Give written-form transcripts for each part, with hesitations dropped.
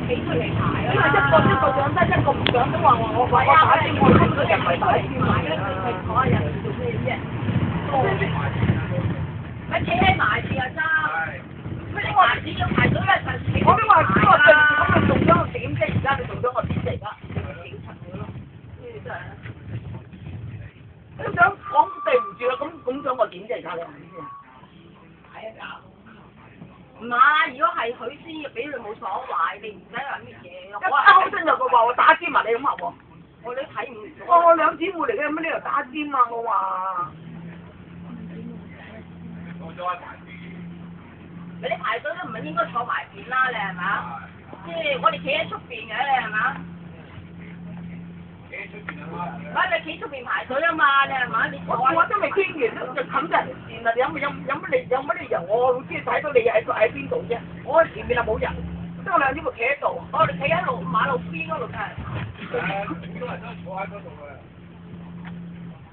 企出嚟排啊！因為一個上得，一個唔上都話我打尖，我根本就唔係打尖買咧，佢坐喺人做咩啫？咪企喺埋住啊爭！乜你話只要排隊咧就企？我都話嗰個咁你做咗個點啫？而家你做咗個點啫？而家警察佢咯，呢啲真係。你想講對唔住啦，咁想我點啫？而家你話先。係啊！唔係，如果係佢先俾你冇所謂，你唔使話乜嘢。一交身就佢話我打尖啊！你咁話喎？我都睇唔到。我兩姊妹嚟嘅，乜呢度打尖啊？我話。你排隊都唔係應該坐埋邊啦，你係嘛？即係我哋企喺出邊嘅，你係嘛？你企出邊排隊啊嘛，你係嘛？你我都未傾完就冚人線啦！有乜理由我老師睇到你喺邊度啫？我前面又冇人，得我兩姊妹企喺度。我哋企喺馬路邊嗰度㗎。好多人都坐喺嗰度嘅，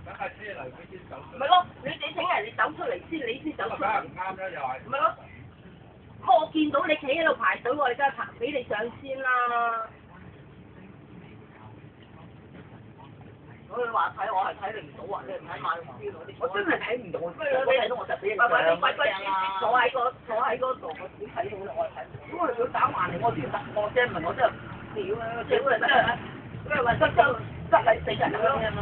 等架車嚟佢先走。咪咯，你請人哋走出嚟先，你先走出嚟。唔啱啦，又係。咪咯，我見到你企喺度排隊，我哋梗係排俾你上先啦。我話睇，我係睇你唔到啊！你唔睇馬路邊嗰啲。我真係睇唔到，我睇到我實俾人喂喂，你上。坐喺嗰度，我點睇到咧？我係睇唔到。因為佢打橫嚟，我先突我啫，唔係我真係屌啊！屌啊！真係，因為話失禮死人咁樣嘛。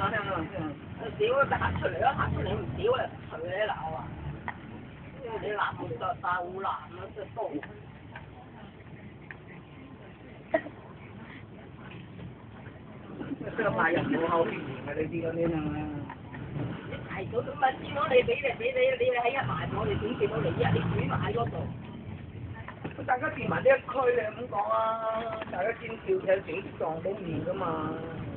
屌啊！行出嚟啦，行出嚟唔屌啊，除你鬧啊！你鬧唔得，大好難啊，真係多。即係賣人冇後邊嘅呢啲嗰啲啊！你排到咁咪見到你俾你喺一埋，我哋點見到你啊？你轉埋喺嗰度。大家見埋呢一區你咁講啊！大家尖叫有時撞到面㗎嘛〜